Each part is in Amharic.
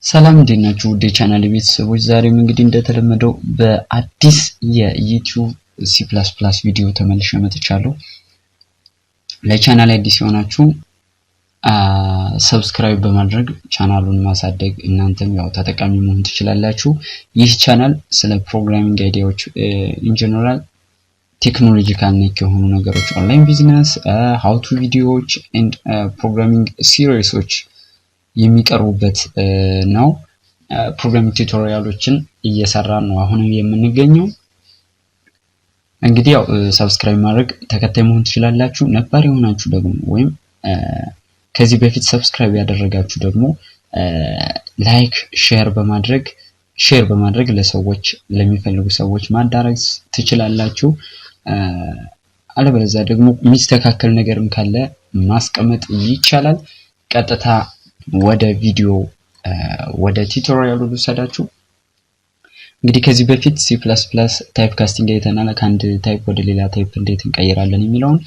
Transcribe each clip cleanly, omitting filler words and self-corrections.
ሰላም እንዴት ናችሁ? ወደ ቻናል ቤተሰቦች ዛሬም እንግዲህ እንደተለመደው በአዲስ የዩቲዩብ C++ ቪዲዮ ተመልሼ መጥቻለሁ። ለቻናል አዲስ የሆናችሁ ሰብስክራይብ በማድረግ ቻናሉን ማሳደግ እናንተም ያው ተጠቃሚ መሆን ትችላላችሁ። ይህ ቻናል ስለ ፕሮግራሚንግ አይዲያዎች ኢን ጀነራል ቴክኖሎጂካል ነክ የሆኑ ነገሮች፣ ኦንላይን ቢዝነስ፣ ሃው ቱ ቪዲዮዎች ኤንድ ፕሮግራሚንግ ሲሪሶች የሚቀርቡበት ነው። ፕሮግራሚንግ ቱቶሪያሎችን እየሰራን ነው አሁን የምንገኘው። እንግዲህ ያው ሰብስክራይብ ማድረግ ተከታይ መሆን ትችላላችሁ። ነባር የሆናችሁ ደግሞ ወይም ከዚህ በፊት ሰብስክራይብ ያደረጋችሁ ደግሞ ላይክ ሼር በማድረግ ለሰዎች ለሚፈልጉ ሰዎች ማዳረስ ትችላላችሁ። አለበለዚያ ደግሞ የሚስተካከል ነገርም ካለ ማስቀመጥ ይቻላል። ቀጥታ ወደ ቪዲዮ ወደ ቱቶሪያሉ ልውሰዳችሁ። እንግዲህ ከዚህ በፊት C++ ታይፕ ካስቲንግ አይተናል። ከአንድ ታይፕ ወደ ሌላ ታይፕ እንዴት እንቀይራለን የሚለውን።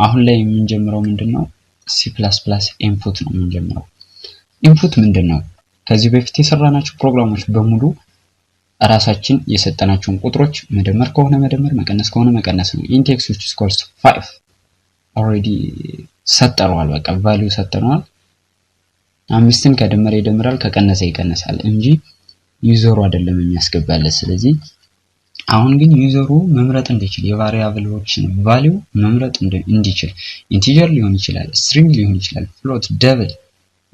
አሁን ላይ የምንጀምረው ምንድነው C++ ኢንፑት ነው የምንጀምረው። ኢንፑት ምንድነው? ከዚህ በፊት የሰራናቸው ፕሮግራሞች በሙሉ ራሳችን የሰጠናቸውን ቁጥሮች መደመር ከሆነ መደመር፣ መቀነስ ከሆነ መቀነስ ነው። int x which is equals to 5 ኦሬዲ ሰጠነዋል። በቃ ቫልዩ ሰጠነዋል። አምስትን ከደመረ ይደምራል፣ ከቀነሰ ይቀነሳል እንጂ ዩዘሩ አይደለም የሚያስገባለት። ስለዚህ አሁን ግን ዩዘሩ መምረጥ እንዲችል የቫሪያብሎችን ቫልዩ መምረጥ እንዲችል ኢንቲጀር ሊሆን ይችላል፣ ስትሪንግ ሊሆን ይችላል፣ ፍሎት፣ ደብል፣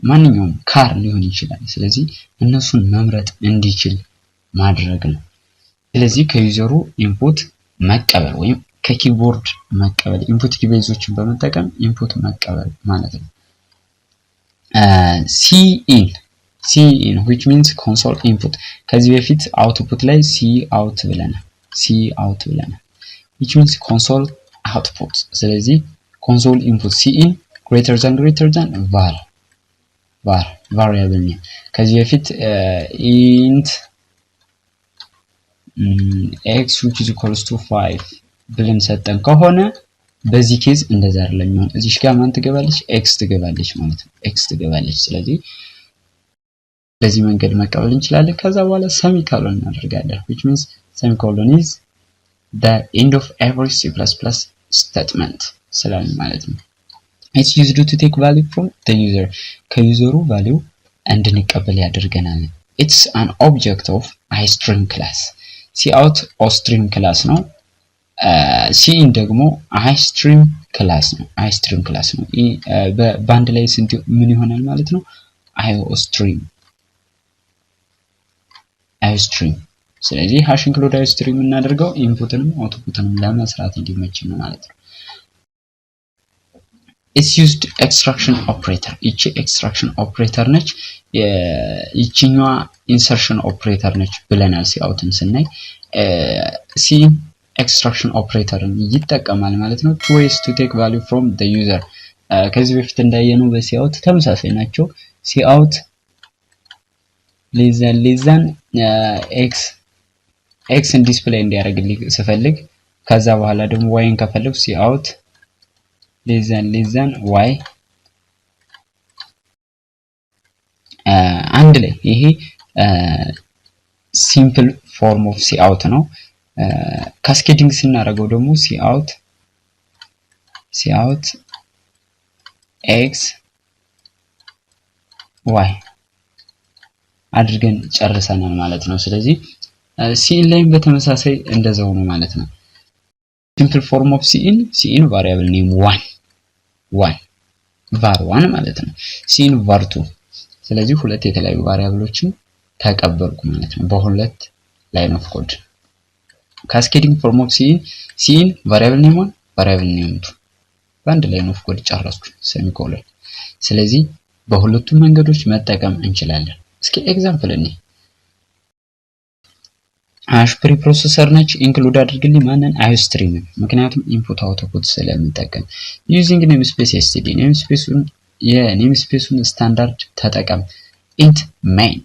ማንኛውም ካር ሊሆን ይችላል። ስለዚህ እነሱን መምረጥ እንዲችል ማድረግ ነው። ስለዚህ ከዩዘሩ ኢንፑት መቀበል ወይም ከኪቦርድ መቀበል ኢንፑት ዲቫይሶችን በመጠቀም ኢንፑት መቀበል ማለት ነው። cin which means console input ከዚህ በፊት አውትፑት ላይ cout ብለናል which means console output። ስለዚህ console input cin greater than var variable name ከዚህ በፊት int x which is equals to 5 ብለን ሰጠን ከሆነ በዚህ ኬዝ እንደዛ አይደለም የሚሆን። እዚሽ ጋር ማን ትገባለች? x ትገባለች ማለት ነው። x ትገባለች። ስለዚህ በዚህ መንገድ መቀበል እንችላለን። ከዛ በኋላ semicolon እናደርጋለን which means semicolon is the end of every C++ statement ስላልን ማለት ነው። it's used to take value from the user ከዩዘሩ value እንድንቀበል ያደርገናል። it's an object of iString class cout ostream class ነው። cin ደግሞ iStream ክላስ ነው። በባንድ ላይ ስንት ምን ይሆናል ማለት ነው? iOstream። ስለዚህ ሃሽ ኢንክሉድ iOstream እናደርገው ኢንፑትንም አውትፑትንም ለመስራት እንዲመች ነው ማለት ነው። it's used extraction operator እቺ extraction operator ነች። ይቺኛዋ insertion operator ነች ብለናል coutን ስናይ። cin extraction operatorን ይጠቀማል ማለት ነው። two ways to take value from the user ከዚህ በፊት እንዳየነው በcout ተመሳሳይ ናቸው። cout ሌዛን xን ዲስፕሌይ እንዲያደርግልኝ ስፈልግ ከዛ በኋላ ደግሞ yን ከፈለኩ cout ሌዛን y አንድ ላይ ይሄ ሲምፕል ፎርም ኦፍ cout ነው። ካስኬዲንግ ስናደርገው ደግሞ cout x y አድርገን ጨርሰናል ማለት ነው። ስለዚህ cin ላይም በተመሳሳይ እንደዛው ነው ማለት ነው። ሲምፕል ፎርም ኦፍ cin ቫሪያብል ኔም 1 var 1 ማለት ነው። cin var 2 ስለዚህ ሁለት የተለያዩ ቫሪያብሎችን ተቀበልኩ ማለት ነው በሁለት ላይን ኦፍ ኮድ። ካስኬዲንግ ፎርም ኦፍ cin ቫሪያብል ኔም 1 ቫሪያብል ኔም 2 በአንድ ላይን ኦፍ ኮድ ጨረስኩ ሴሚኮሎን። ስለዚህ በሁለቱም መንገዶች መጠቀም እንችላለን። እስኪ ኤግዛምፕል እኔ ሃሽ ፕሪፕሮሰሰር ነች ኢንክሉድ አድርግልኝ ማንን iOstream ምክንያቱም ኢንፑት አውትፑት ስለምንጠቀም ዩዚንግ ኔምስፔስ std የኔምስፔሱን ስታንዳርድ ተጠቀም። int main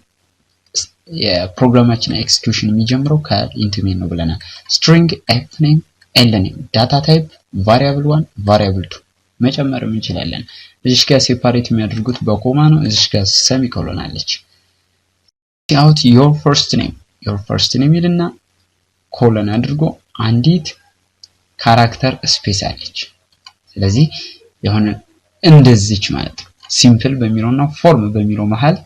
የፕሮግራማችን ኤክስኪዩሽን የሚጀምረው ከint main ነው ብለናል። string fname lname ዳታ ታይፕ variable 1 variable 2 መጨመርም እንችላለን። እዚህ ጋር ሴፓሬት የሚያደርጉት በኮማ ነው። እዚህ ጋር ሴሚኮሎን አለች። out your first name ይልና ኮሎን አድርጎ አንዲት ካራክተር ስፔስ አለች። ስለዚህ የሆነ እንደዚች ማለት ነው ሲምፕል በሚለውና ፎርም በሚለው መሃል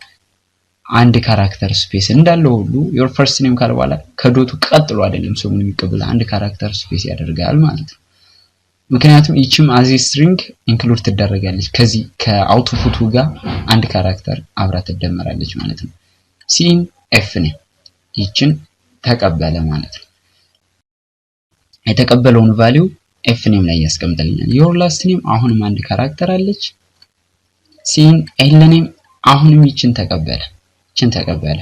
አንድ ካራክተር ስፔስ እንዳለው ሁሉ your first name ካለ በኋላ ከዶቱ ቀጥሎ አይደለም ሰው ምን የሚቀበል አንድ ካራክተር ስፔስ ያደርጋል ማለት ነው። ምክንያቱም እቺም አዚ ስትሪንግ ኢንክሉድ ትደረጋለች ከዚህ ከአውትፑቱ ጋር አንድ ካራክተር አብራ ትደመራለች ማለት ነው። ሲን ኤፍ ኔም ይችን ተቀበለ ማለት ነው። የተቀበለውን ቫልዩ ኤፍ ኔም ላይ ያስቀምጥልኛል። your last name አሁንም አንድ ካራክተር አለች። ሲን ኤል ኔም አሁንም ይችን ተቀበለ።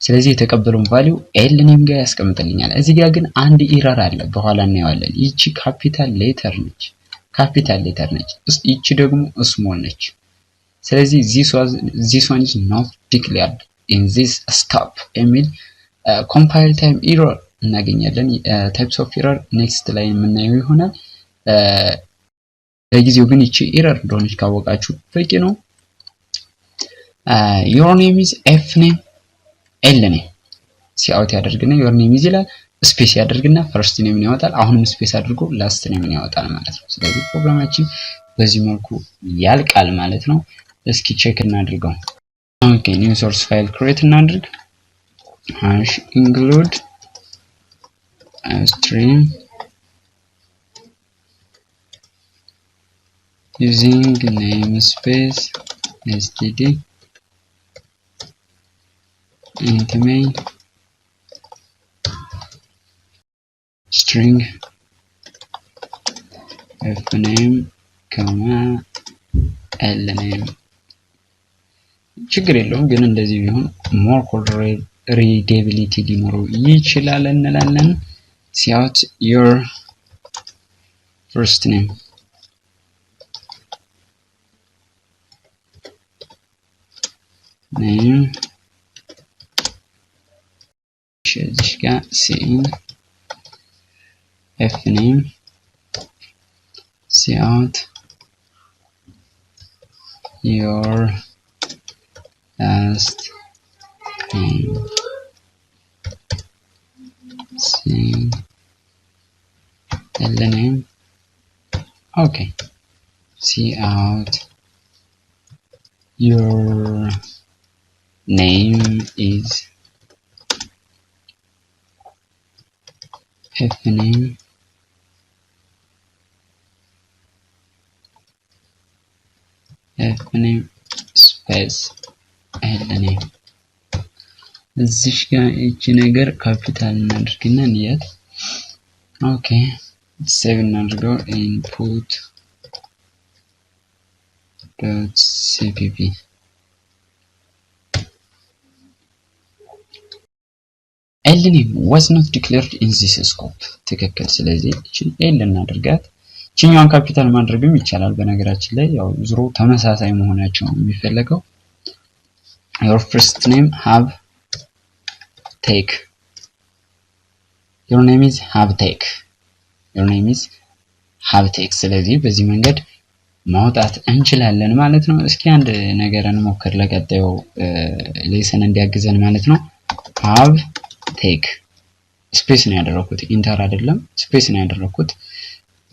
ስለዚህ የተቀበለውን ቫልዩ ኤል ኔም ጋር ያስቀምጥልኛል። እዚህ ጋር ግን አንድ ኢረር አለ፣ በኋላ እናየዋለን። ይቺ ካፒታል ሌተር ነች። ይቺ ደግሞ ስሞል ነች። ስለዚህ this one is not declared in this stop የሚል compile time error እናገኛለን። types of error next ላይ የምናየው ይሆናል። ለጊዜው ግን ይቺ ኤረር እንደሆነች ካወቃችሁ በቂ ነው። your name is f name l name ሲአውት ያደርግና your name is ይላል ስፔስ ያደርግና first name ያወጣል። አሁንም ስፔስ አድርጎ last name ያወጣል ማለት ነው። ስለዚህ ፕሮግራማችን በዚህ መልኩ ያልቃል ማለት ነው። እስኪ ቼክ እናድርገው። ኦኬ new source file create እናድርግ። #include string using namespace std int main string fname lname ችግር የለውም ግን እንደዚህ ቢሆን more code readability ሊኖረው ይችላል እንላለን። cout your first name name እዚህ ጋር ሲን f name cout your last name sin l name okay cout your name is f name space l name እዚህ ጋር እቺ ነገር ካፒታል እናድርግና እንየት። ኦኬ ሴቭ እናድርገው። input .cpp l name was not declared in this scope ትክክል። ስለዚህ እቺን l እናድርጋት። እቺኛውን ካፒታል ማድረግም ይቻላል በነገራችን ላይ ያው ዝሮ ተመሳሳይ መሆናቸው የሚፈልገው your first name have take your name is have take ስለዚህ በዚህ መንገድ ማውጣት እንችላለን ማለት ነው። እስኪ አንድ ነገር እንሞክር ለቀጣዩ ሌሰን እንዲያግዘን ማለት ነው። have take ስፔስ ነው ያደረኩት ኢንተር አይደለም ስፔስ ነው ያደረኩት።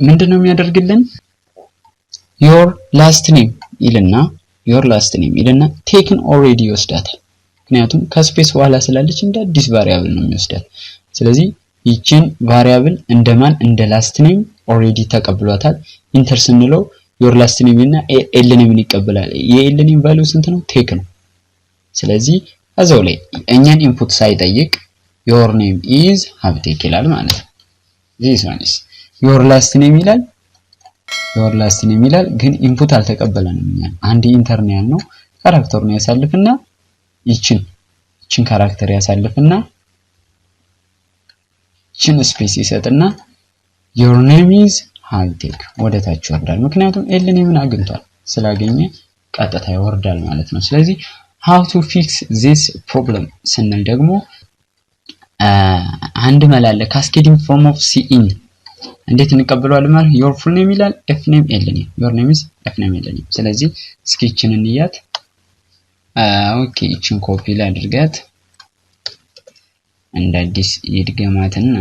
ምንድነው የሚያደርግልን your last name ይልና ቴክን ኦሬዲ ይወስዳታል። ምክንያቱም ከስፔስ በኋላ ስላለች እንደ አዲስ ቫሪያብል ነው የሚወስዳት። ስለዚህ ይችን ቫሪያብል እንደማን እንደ ላስት ኔም ኦሬዲ ተቀብሏታል። ኢንተር ስንለው your last name እና l name ይቀበላል። የl name ቫልዩ ስንት ነው? ቴክ ነው። ስለዚህ እዛው ላይ እኛን ኢንፑት ሳይጠይቅ your name is have take ይላል ማለት ነው። this one is your last name ይላል ግን ኢንፑት አልተቀበለንም። አንድ ኢንተርናል ነው ካራክተሩን ያሳልፍና ይችን ካራክተር ያሳልፍና ይችን ስፔስ ይሰጥና your name is have take ወደ ታች ይወርዳል። ምክንያቱም l name አግኝቷል ስላገኘ ቀጥታ ይወርዳል ማለት ነው። ስለዚህ how to fix this problem ስንል ደግሞ አንድ መላለ cascading form of cin እንዴት እንቀበለዋለን ማለት your full name ይላል f name l name your name is f name l name። ስለዚህ እስኪ እቺን እንያት። ኦኬ እቺን ኮፒ ላይ አድርጋት እንደ አዲስ ይድገማትና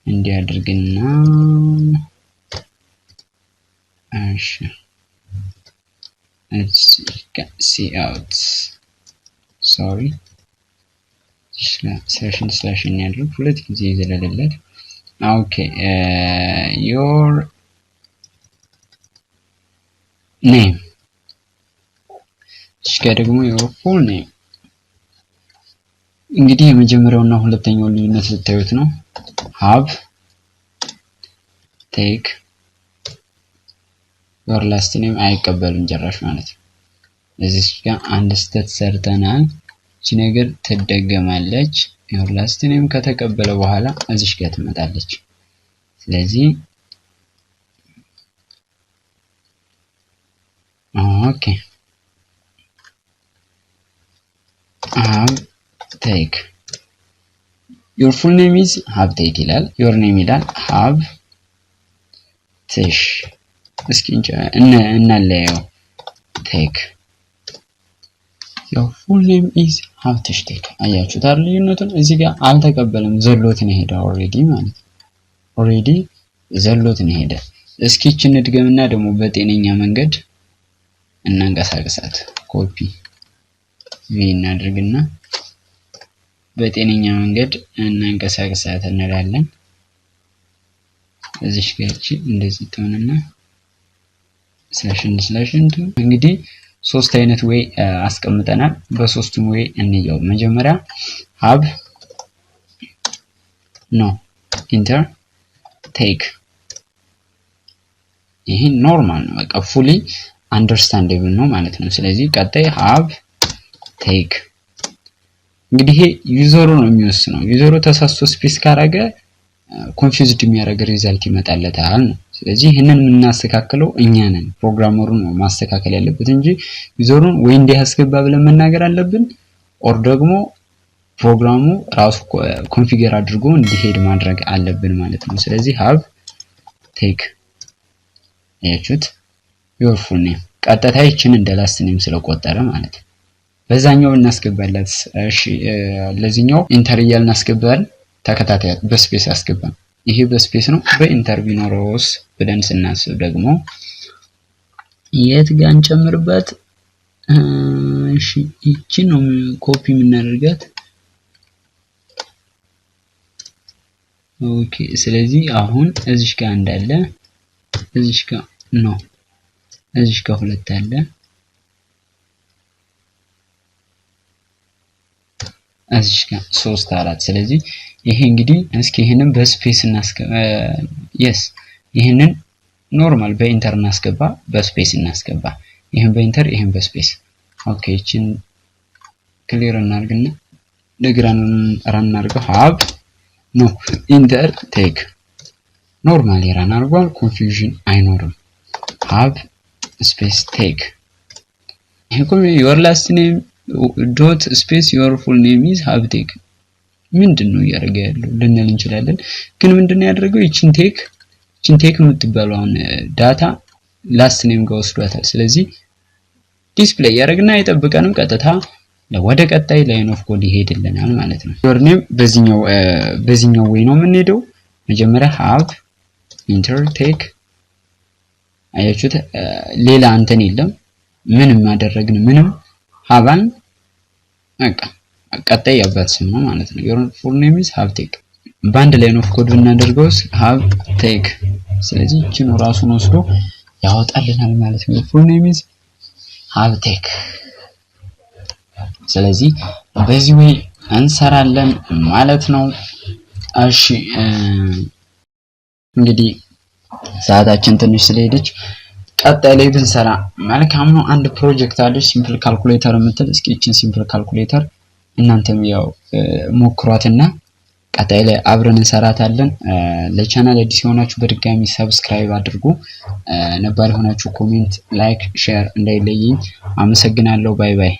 እንዲያድርግና እሺ let's see out sorry slash ያድርግ ሁለት ጊዜ ይዘለለለት okay your name እሺ ደግሞ your full name እንግዲህ የመጀመሪያውና ሁለተኛው ልዩነት ልታዩት ነው have take your last name አይቀበልም ጭራሽ ማለት ነው እዚህ ጋር አንድ ስህተት ሰርተናል እቺ ነገር ትደገማለች your last name ከተቀበለ በኋላ እዚህ ጋር ትመጣለች ስለዚህ okay have take your full name is have take ይላል your name ይላል have tish እስኪ እናለየው take your full name is have tish take አያችሁት አይደል ልዩነቱን እዚህ ጋር አልተቀበለም ዘሎት ነው ሄደ already ዘሎት ነው ሄደ እስኪ እቺን ድገምና ደግሞ በጤነኛ መንገድ እናንቀሳቀሳት ኮፒ ቪ እናድርግና በጤነኛ መንገድ እናንቀሳቀሳት እንላለን እዚህ ጋር እቺ እንደዚህ ተሆነና ስላሽ እንግዲህ ሶስት አይነት ወይ አስቀምጠናል በሶስቱም ወይ እንየው መጀመሪያ have no enter take ይሄ ኖርማል ነው በቃ fully understandable ነው ማለት ነው ስለዚህ ቀጣይ have take እንግዲህ ይሄ ዩዘሩ ነው የሚወስነው ዩዘሩ ተሳስቶ ስፔስ ካረገ ኮንፊውዝድ የሚያደርግ ሪዛልት ይመጣለታል ነው ስለዚህ ይሄንን የምናስተካክለው እኛ ነን ፕሮግራመሩ ነው ማስተካከል ያለበት እንጂ ዩዘሩን ወይ እንዲያስገባ ብለን መናገር አለብን ኦር ደግሞ ፕሮግራሙ ራሱ ኮንፊገር አድርጎ እንዲሄድ ማድረግ አለብን ማለት ነው ስለዚህ have take ያችሁት your full name ቀጥታ ይችን እንደ ላስት ኔም ስለቆጠረ ማለት ነው በዛኛው እናስገባላት እሺ ለዚህኛው ኢንተር እያልን እናስገባለን ተከታታይ በስፔስ አስገባን ይሄ በስፔስ ነው በኢንተር ቢኖርስ ብለን ስናስብ ደግሞ የት ጋር እንጨምርበት እሺ እቺ ነው ኮፒ የምናደርጋት ኦኬ ስለዚህ አሁን እዚህ ጋር እንዳለ እዚህ ጋር ነው እዚህ ጋር ሁለት አለ እዚህ ጋር 3 4 ስለዚህ ይሄ እንግዲህ እስኪ ይሄንን በስፔስ እናስገባ ይሄንን ኖርማል በኢንተር እናስገባ በስፔስ እናስገባ ይሄን በኢንተር ይሄን በስፔስ ኦኬ እቺን ክሊር እናርግና ደግራን ራን እናርገው have no enter take ኖርማል ራን አርጓል ኮንፊውዥን አይኖርም have space take ይሄ your last name dot space your full name is have take ምንድነው ያደረገ ያለው ልንል እንችላለን ግን ምንድነው ያደረገው ይችን ቴክ የምትባለውን ዳታ ላስት ኔም ጋር ወስዷታል ስለዚህ ዲስፕሌይ ያደርግና አይጠብቀንም ቀጥታ ወደ ቀጣይ ላይን ኦፍ ኮድ ይሄድልናል ማለት ነው your name በዚህኛው ወይ ነው የምንሄደው መጀመሪያ have enter take አያችሁት ሌላ አንተን የለም ምንም ማደረግን ምንም havan በቃ ቀጣይ ያባት ስም ነው ማለት ነው your full name is have take ባንድ ላይን ኦፍ ኮድ ብናደርገውስ have take ስለዚህ እቺ ነው ራሱን ወስዶ ያወጣልናል ማለት ነው full name is have take ስለዚህ በዚህ ወይ እንሰራለን ማለት ነው እሺ እንግዲህ ሰዓታችን ትንሽ ስለሄደች ቀጣይ ላይ ብንሰራ መልካም ነው አንድ ፕሮጀክት አለች ሲምፕል ካልኩሌተር የምትል እስኪ እቺን ሲምፕል ካልኩሌተር እናንተም ያው ሞክሯትና ቀጣይ ላይ አብረን እንሰራታለን ለቻናል አዲስ ሆናችሁ በድጋሚ ሰብስክራይብ አድርጉ ነባር ሆናችሁ ኮሜንት ላይክ ሼር እንዳይለየኝ አመሰግናለሁ ባይ ባይ